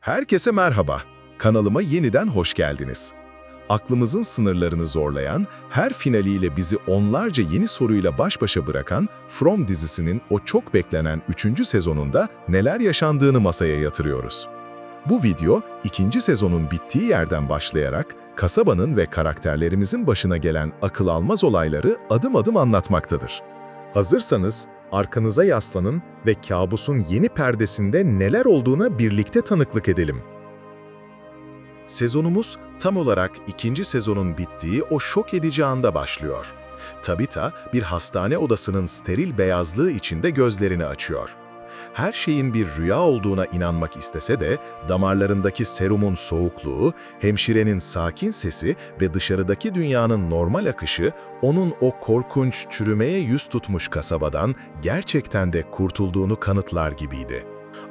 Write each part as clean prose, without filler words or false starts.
Herkese merhaba. Kanalıma yeniden hoş geldiniz. Aklımızın sınırlarını zorlayan, her finaliyle bizi onlarca yeni soruyla baş başa bırakan From dizisinin o çok beklenen 3. sezonunda neler yaşandığını masaya yatırıyoruz. Bu video, 2. sezonun bittiği yerden başlayarak kasabanın ve karakterlerimizin başına gelen akıl almaz olayları adım adım anlatmaktadır. Hazırsanız arkanıza yaslanın ve kabusun yeni perdesinde neler olduğuna birlikte tanıklık edelim. Sezonumuz tam olarak 2. sezonun bittiği o şok edici anda başlıyor. Tabitha bir hastane odasının steril beyazlığı içinde gözlerini açıyor. Her şeyin bir rüya olduğuna inanmak istese de damarlarındaki serumun soğukluğu, hemşirenin sakin sesi ve dışarıdaki dünyanın normal akışı onun o korkunç çürümeye yüz tutmuş kasabadan gerçekten de kurtulduğunu kanıtlar gibiydi.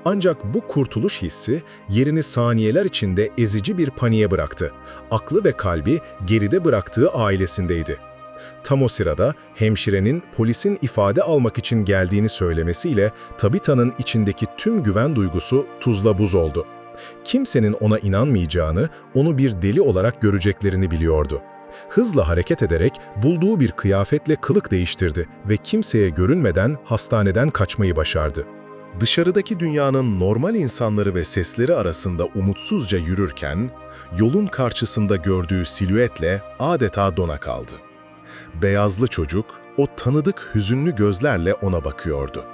Ancak bu kurtuluş hissi yerini saniyeler içinde ezici bir paniğe bıraktı. Aklı ve kalbi geride bıraktığı ailesindeydi. Tam o sırada hemşirenin polisin ifade almak için geldiğini söylemesiyle Tabitha'nın içindeki tüm güven duygusu tuzla buz oldu. Kimsenin ona inanmayacağını, onu bir deli olarak göreceklerini biliyordu. Hızla hareket ederek bulduğu bir kıyafetle kılık değiştirdi ve kimseye görünmeden hastaneden kaçmayı başardı. Dışarıdaki dünyanın normal insanları ve sesleri arasında umutsuzca yürürken, yolun karşısında gördüğü silüetle adeta dona kaldı. Beyazlı çocuk, o tanıdık hüzünlü gözlerle ona bakıyordu.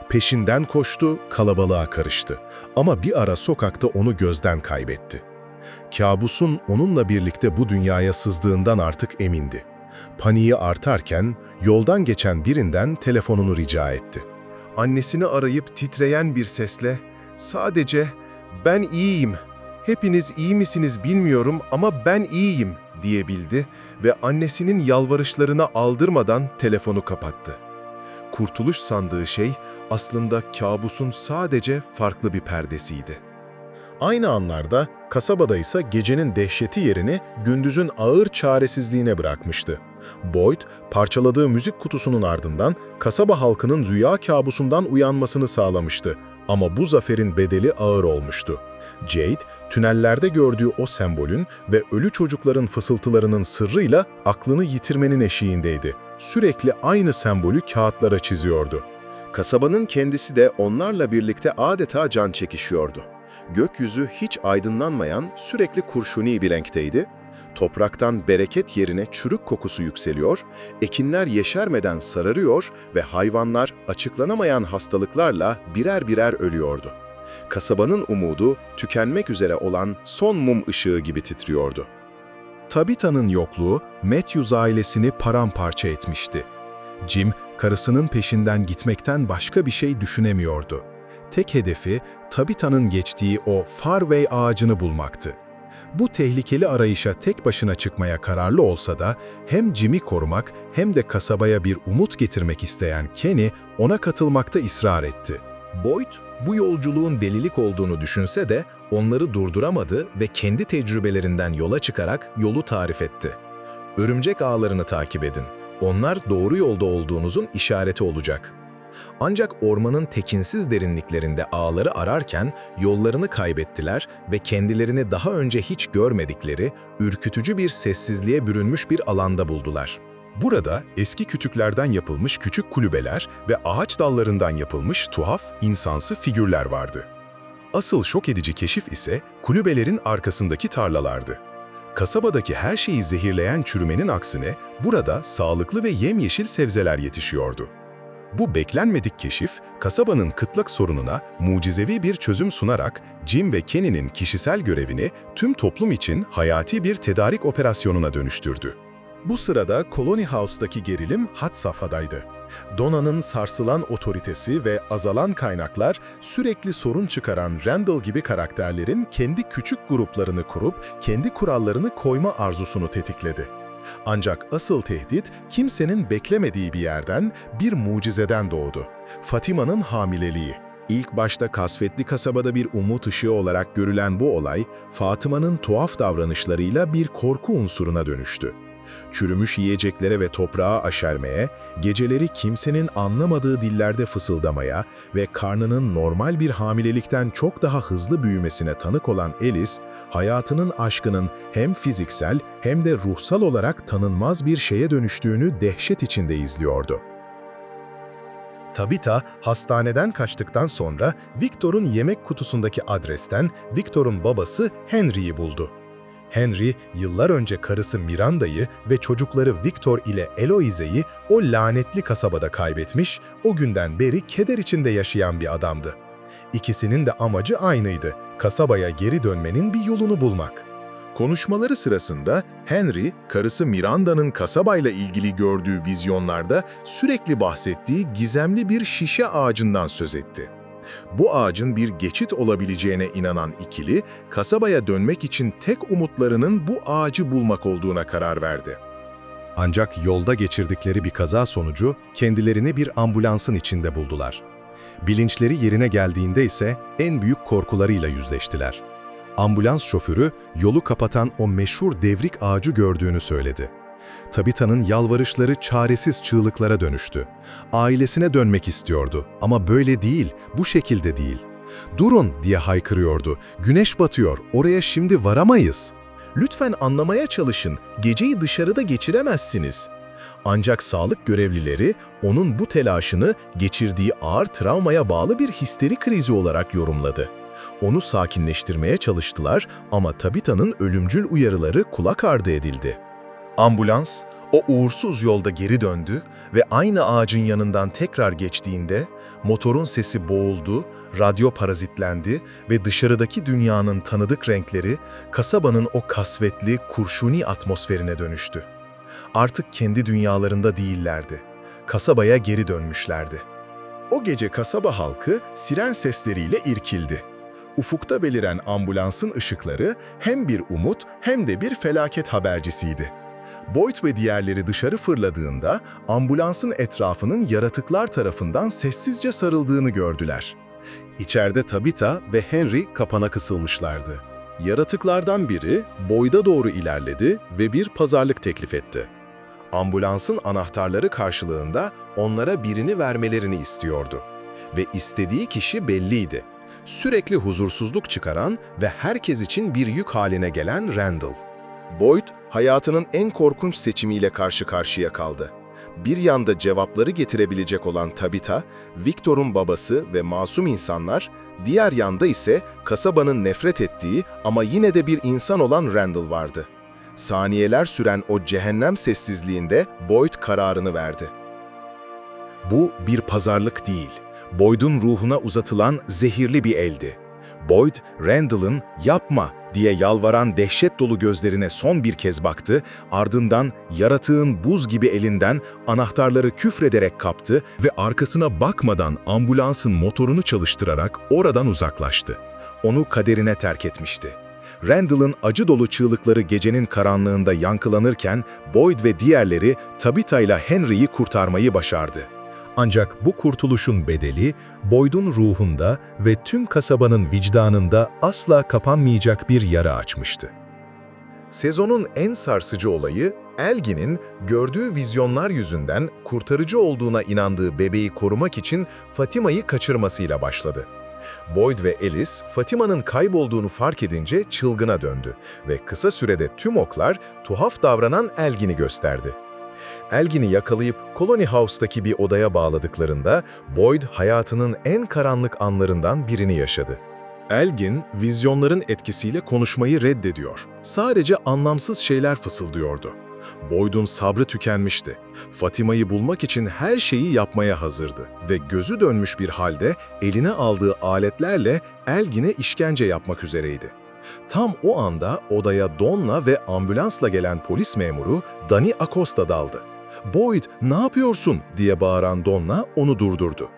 Peşinden koştu, kalabalığa karıştı ama bir ara sokakta onu gözden kaybetti. Kabusun onunla birlikte bu dünyaya sızdığından artık emindi. Paniği artarken yoldan geçen birinden telefonunu rica etti. Annesini arayıp titreyen bir sesle, "Sadece ben iyiyim, hepiniz iyi misiniz bilmiyorum ama ben iyiyim," diyebildi ve annesinin yalvarışlarına aldırmadan telefonu kapattı. Kurtuluş sandığı şey aslında kabusun sadece farklı bir perdesiydi. Aynı anlarda kasabada ise gecenin dehşeti yerini gündüzün ağır çaresizliğine bırakmıştı. Boyd, parçaladığı müzik kutusunun ardından kasaba halkının rüya kabusundan uyanmasını sağlamıştı. Ama bu zaferin bedeli ağır olmuştu. Jade, tünellerde gördüğü o sembolün ve ölü çocukların fısıltılarının sırrıyla aklını yitirmenin eşiğindeydi. Sürekli aynı sembolü kağıtlara çiziyordu. Kasabanın kendisi de onlarla birlikte adeta can çekişiyordu. Gökyüzü hiç aydınlanmayan, sürekli kurşuni bir renkteydi. Topraktan bereket yerine çürük kokusu yükseliyor, ekinler yeşermeden sararıyor ve hayvanlar açıklanamayan hastalıklarla birer birer ölüyordu. Kasabanın umudu tükenmek üzere olan son mum ışığı gibi titriyordu. Tabitha'nın yokluğu Matthews ailesini paramparça etmişti. Jim, karısının peşinden gitmekten başka bir şey düşünemiyordu. Tek hedefi Tabitha'nın geçtiği o Farway ağacını bulmaktı. Bu tehlikeli arayışa tek başına çıkmaya kararlı olsa da hem Jim'i korumak hem de kasabaya bir umut getirmek isteyen Kenny ona katılmakta ısrar etti. Boyd, bu yolculuğun delilik olduğunu düşünse de onları durduramadı ve kendi tecrübelerinden yola çıkarak yolu tarif etti. Örümcek ağlarını takip edin. Onlar doğru yolda olduğunuzun işareti olacak. Ancak ormanın tekinsiz derinliklerinde ağları ararken yollarını kaybettiler ve kendilerini daha önce hiç görmedikleri, ürkütücü bir sessizliğe bürünmüş bir alanda buldular. Burada eski kütüklerden yapılmış küçük kulübeler ve ağaç dallarından yapılmış tuhaf, insansı figürler vardı. Asıl şok edici keşif ise kulübelerin arkasındaki tarlalardı. Kasabadaki her şeyi zehirleyen çürümenin aksine burada sağlıklı ve yemyeşil sebzeler yetişiyordu. Bu beklenmedik keşif, kasabanın kıtlık sorununa mucizevi bir çözüm sunarak Jim ve Kenny'nin kişisel görevini tüm toplum için hayati bir tedarik operasyonuna dönüştürdü. Bu sırada Colony House'daki gerilim had safhadaydı. Dona'nın sarsılan otoritesi ve azalan kaynaklar sürekli sorun çıkaran Randall gibi karakterlerin kendi küçük gruplarını kurup kendi kurallarını koyma arzusunu tetikledi. Ancak asıl tehdit kimsenin beklemediği bir yerden, bir mucizeden doğdu. Fatima'nın hamileliği. İlk başta kasvetli kasabada bir umut ışığı olarak görülen bu olay, Fatıma'nın tuhaf davranışlarıyla bir korku unsuruna dönüştü. Çürümüş yiyeceklere ve toprağa aşermeye, geceleri kimsenin anlamadığı dillerde fısıldamaya ve karnının normal bir hamilelikten çok daha hızlı büyümesine tanık olan Alice, hayatının aşkının hem fiziksel hem de ruhsal olarak tanınmaz bir şeye dönüştüğünü dehşet içinde izliyordu. Tabitha, hastaneden kaçtıktan sonra Victor'un yemek kutusundaki adresten Victor'un babası Henry'yi buldu. Henry, yıllar önce karısı Miranda'yı ve çocukları Victor ile Eloise'yi o lanetli kasabada kaybetmiş, o günden beri keder içinde yaşayan bir adamdı. İkisinin de amacı aynıydı, kasabaya geri dönmenin bir yolunu bulmak. Konuşmaları sırasında Henry, karısı Miranda'nın kasabayla ilgili gördüğü vizyonlarda sürekli bahsettiği gizemli bir şişe ağacından söz etti. Bu ağacın bir geçit olabileceğine inanan ikili, kasabaya dönmek için tek umutlarının bu ağacı bulmak olduğuna karar verdi. Ancak yolda geçirdikleri bir kaza sonucu kendilerini bir ambulansın içinde buldular. Bilinçleri yerine geldiğinde ise en büyük korkularıyla yüzleştiler. Ambulans şoförü yolu kapatan o meşhur devrik ağacı gördüğünü söyledi. Tabitha'nın yalvarışları çaresiz çığlıklara dönüştü. Ailesine dönmek istiyordu ama böyle değil, bu şekilde değil. "Durun!" diye haykırıyordu. "Güneş batıyor, oraya şimdi varamayız." "Lütfen anlamaya çalışın, geceyi dışarıda geçiremezsiniz." Ancak sağlık görevlileri onun bu telaşını geçirdiği ağır travmaya bağlı bir histeri krizi olarak yorumladı. Onu sakinleştirmeye çalıştılar ama Tabitha'nın ölümcül uyarıları kulak ardı edildi. Ambulans, o uğursuz yolda geri döndü ve aynı ağacın yanından tekrar geçtiğinde motorun sesi boğuldu, radyo parazitlendi ve dışarıdaki dünyanın tanıdık renkleri kasabanın o kasvetli, kurşuni atmosferine dönüştü. Artık kendi dünyalarında değillerdi. Kasabaya geri dönmüşlerdi. O gece kasaba halkı siren sesleriyle irkildi. Ufukta beliren ambulansın ışıkları hem bir umut hem de bir felaket habercisiydi. Boyd ve diğerleri dışarı fırladığında ambulansın etrafının yaratıklar tarafından sessizce sarıldığını gördüler. İçeride Tabitha ve Henry kapana kısılmışlardı. Yaratıklardan biri Boyd'a doğru ilerledi ve bir pazarlık teklif etti. Ambulansın anahtarları karşılığında onlara birini vermelerini istiyordu. Ve istediği kişi belliydi. Sürekli huzursuzluk çıkaran ve herkes için bir yük haline gelen Randall. Boyd, hayatının en korkunç seçimiyle karşı karşıya kaldı. Bir yanda cevapları getirebilecek olan Tabitha, Victor'un babası ve masum insanlar, diğer yanda ise kasabanın nefret ettiği ama yine de bir insan olan Randall vardı. Saniyeler süren o cehennem sessizliğinde Boyd kararını verdi. Bu bir pazarlık değil, Boyd'un ruhuna uzatılan zehirli bir eldi. Boyd, Randall'ın "yapma" diye yalvaran dehşet dolu gözlerine son bir kez baktı, ardından yaratığın buz gibi elinden anahtarları küfrederek kaptı ve arkasına bakmadan ambulansın motorunu çalıştırarak oradan uzaklaştı. Onu kaderine terk etmişti. Randall'ın acı dolu çığlıkları gecenin karanlığında yankılanırken Boyd ve diğerleri Tabitha ile Henry'yi kurtarmayı başardı. Ancak bu kurtuluşun bedeli, Boyd'un ruhunda ve tüm kasabanın vicdanında asla kapanmayacak bir yara açmıştı. Sezonun en sarsıcı olayı, Elgin'in gördüğü vizyonlar yüzünden kurtarıcı olduğuna inandığı bebeği korumak için Fatima'yı kaçırmasıyla başladı. Boyd ve Alice, Fatima'nın kaybolduğunu fark edince çılgına döndü ve kısa sürede tüm oklar tuhaf davranan Elgin'i gösterdi. Elgin'i yakalayıp Colony House'taki bir odaya bağladıklarında Boyd hayatının en karanlık anlarından birini yaşadı. Elgin, vizyonların etkisiyle konuşmayı reddediyor. Sadece anlamsız şeyler fısıldıyordu. Boyd'un sabrı tükenmişti. Fatima'yı bulmak için her şeyi yapmaya hazırdı ve gözü dönmüş bir halde eline aldığı aletlerle Elgin'e işkence yapmak üzereydi. Tam o anda odaya Donna ve ambulansla gelen polis memuru Danny Acosta daldı. "Boyd, ne yapıyorsun?" diye bağıran Donna onu durdurdu.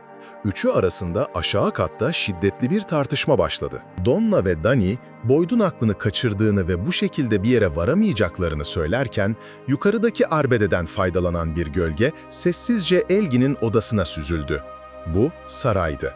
Üçü arasında aşağı katta şiddetli bir tartışma başladı. Donna ve Danny, Boyd'un aklını kaçırdığını ve bu şekilde bir yere varamayacaklarını söylerken, yukarıdaki arbededen faydalanan bir gölge sessizce Elgin'in odasına süzüldü. Bu saraydı.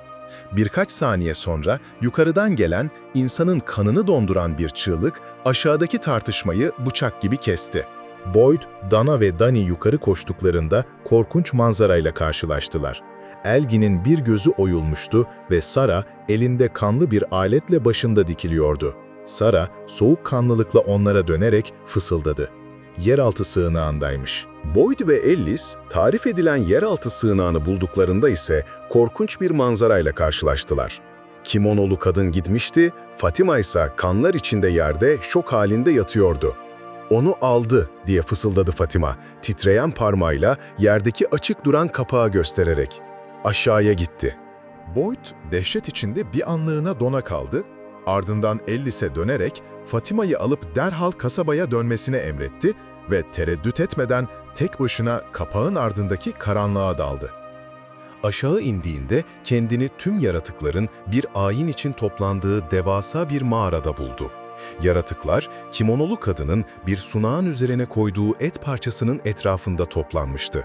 Birkaç saniye sonra yukarıdan gelen, insanın kanını donduran bir çığlık aşağıdaki tartışmayı bıçak gibi kesti. Boyd, Dana ve Dani yukarı koştuklarında korkunç manzarayla karşılaştılar. Elgin'in bir gözü oyulmuştu ve Sara elinde kanlı bir aletle başında dikiliyordu. Sara soğukkanlılıkla onlara dönerek fısıldadı. Yeraltı sığınağındaymış. Boyd ve Ellis, tarif edilen yeraltı sığınağını bulduklarında ise korkunç bir manzarayla karşılaştılar. Kimonolu kadın gitmişti, Fatima ise kanlar içinde yerde şok halinde yatıyordu. "Onu aldı," diye fısıldadı Fatima, titreyen parmağıyla yerdeki açık duran kapağı göstererek. Aşağıya gitti. Boyd dehşet içinde bir anlığına dona kaldı, ardından Ellis'e dönerek Fatima'yı alıp derhal kasabaya dönmesini emretti ve tereddüt etmeden tek başına kapağın ardındaki karanlığa daldı. Aşağı indiğinde kendini tüm yaratıkların bir ayin için toplandığı devasa bir mağarada buldu. Yaratıklar, kimonolu kadının bir sunağın üzerine koyduğu et parçasının etrafında toplanmıştı.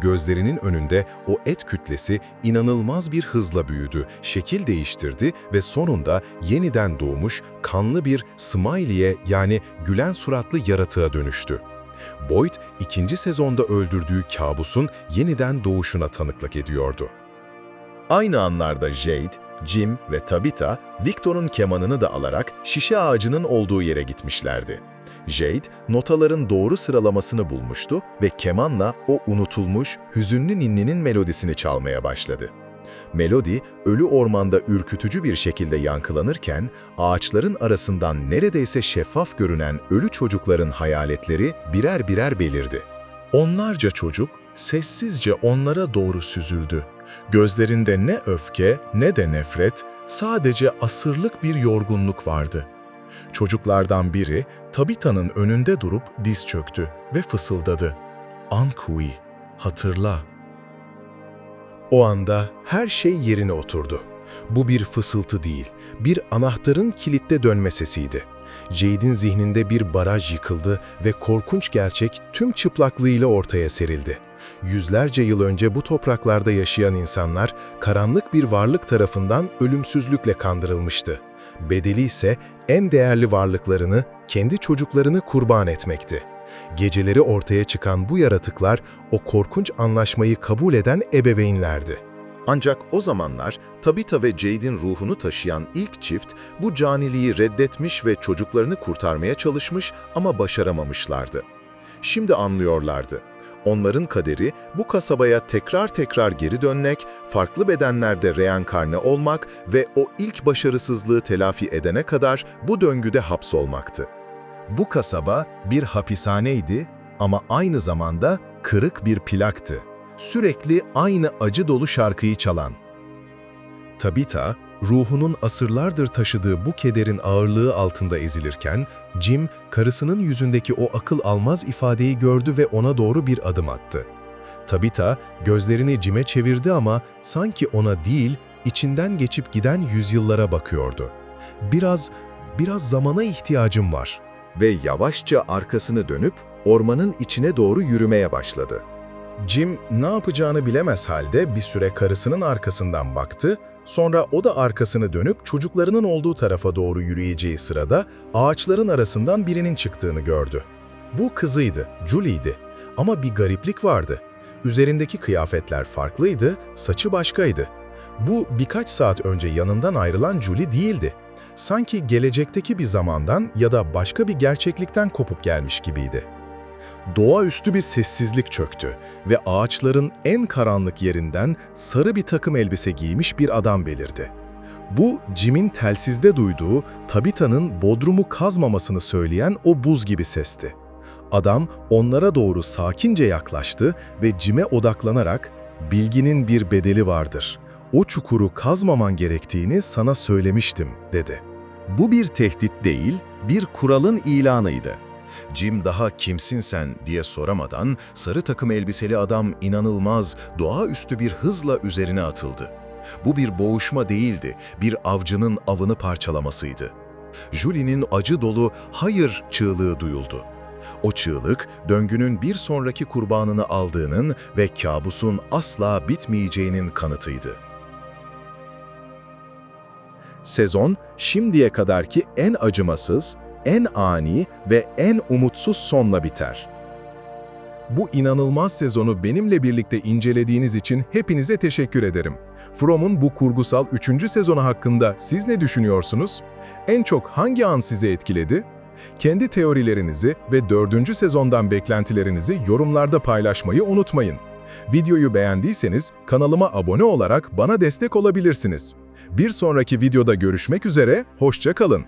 Gözlerinin önünde o et kütlesi inanılmaz bir hızla büyüdü, şekil değiştirdi ve sonunda yeniden doğmuş kanlı bir smiley'e yani gülen suratlı yaratığa dönüştü. Boyd, 2. sezonda öldürdüğü kabusun yeniden doğuşuna tanıklık ediyordu. Aynı anlarda Jade, Jim ve Tabitha, Victor'un kemanını da alarak şişe ağacının olduğu yere gitmişlerdi. Jade, notaların doğru sıralamasını bulmuştu ve kemanla o unutulmuş, hüzünlü ninninin melodisini çalmaya başladı. Melodi, ölü ormanda ürkütücü bir şekilde yankılanırken, ağaçların arasından neredeyse şeffaf görünen ölü çocukların hayaletleri birer birer belirdi. Onlarca çocuk sessizce onlara doğru süzüldü. Gözlerinde ne öfke ne de nefret, sadece asırlık bir yorgunluk vardı. Çocuklardan biri Tabitha'nın önünde durup diz çöktü ve fısıldadı. "Ankhui, hatırla." O anda her şey yerine oturdu. Bu bir fısıltı değil, bir anahtarın kilitte dönme sesiydi. Jade'in zihninde bir baraj yıkıldı ve korkunç gerçek tüm çıplaklığıyla ortaya serildi. Yüzlerce yıl önce bu topraklarda yaşayan insanlar karanlık bir varlık tarafından ölümsüzlükle kandırılmıştı. Bedeli ise en değerli varlıklarını, kendi çocuklarını kurban etmekti. Geceleri ortaya çıkan bu yaratıklar o korkunç anlaşmayı kabul eden ebeveynlerdi. Ancak o zamanlar Tabitha ve Jade'in ruhunu taşıyan ilk çift bu caniliği reddetmiş ve çocuklarını kurtarmaya çalışmış ama başaramamışlardı. Şimdi anlıyorlardı. Onların kaderi bu kasabaya tekrar tekrar geri dönmek, farklı bedenlerde reenkarne olmak ve o ilk başarısızlığı telafi edene kadar bu döngüde hapsolmaktı. Bu kasaba bir hapishaneydi ama aynı zamanda kırık bir plaktı. Sürekli aynı acı dolu şarkıyı çalan. Tabitha, ruhunun asırlardır taşıdığı bu kederin ağırlığı altında ezilirken, Jim, karısının yüzündeki o akıl almaz ifadeyi gördü ve ona doğru bir adım attı. Tabitha, gözlerini Jim'e çevirdi ama sanki ona değil, içinden geçip giden yüzyıllara bakıyordu. Biraz zamana ihtiyacım var." Ve yavaşça arkasını dönüp ormanın içine doğru yürümeye başladı. Jim ne yapacağını bilemez halde bir süre karısının arkasından baktı, sonra o da arkasını dönüp çocuklarının olduğu tarafa doğru yürüyeceği sırada ağaçların arasından birinin çıktığını gördü. Bu kızıydı, Julie'ydi ama bir gariplik vardı. Üzerindeki kıyafetler farklıydı, saçı başkaydı. Bu birkaç saat önce yanından ayrılan Julie değildi. Sanki gelecekteki bir zamandan ya da başka bir gerçeklikten kopup gelmiş gibiydi. Doğaüstü bir sessizlik çöktü ve ağaçların en karanlık yerinden sarı bir takım elbise giymiş bir adam belirdi. Bu, Jim'in telsizde duyduğu, Tabitha'nın bodrumu kazmamasını söyleyen o buz gibi sesti. Adam onlara doğru sakince yaklaştı ve Jim'e odaklanarak, "Bilginin bir bedeli vardır. O çukuru kazmaman gerektiğini sana söylemiştim," dedi. Bu bir tehdit değil, bir kuralın ilanıydı. Jim daha "Kimsin sen?" diye soramadan sarı takım elbiseli adam inanılmaz, doğaüstü bir hızla üzerine atıldı. Bu bir boğuşma değildi, bir avcının avını parçalamasıydı. Julie'nin acı dolu "hayır" çığlığı duyuldu. O çığlık, döngünün bir sonraki kurbanını aldığının ve kabusun asla bitmeyeceğinin kanıtıydı. Sezon, şimdiye kadarki en acımasız, en ani ve en umutsuz sonla biter. Bu inanılmaz sezonu benimle birlikte incelediğiniz için hepinize teşekkür ederim. From'un bu kurgusal 3. sezonu hakkında siz ne düşünüyorsunuz? En çok hangi an sizi etkiledi? Kendi teorilerinizi ve 4. sezondan beklentilerinizi yorumlarda paylaşmayı unutmayın. Videoyu beğendiyseniz kanalıma abone olarak bana destek olabilirsiniz. Bir sonraki videoda görüşmek üzere, hoşça kalın.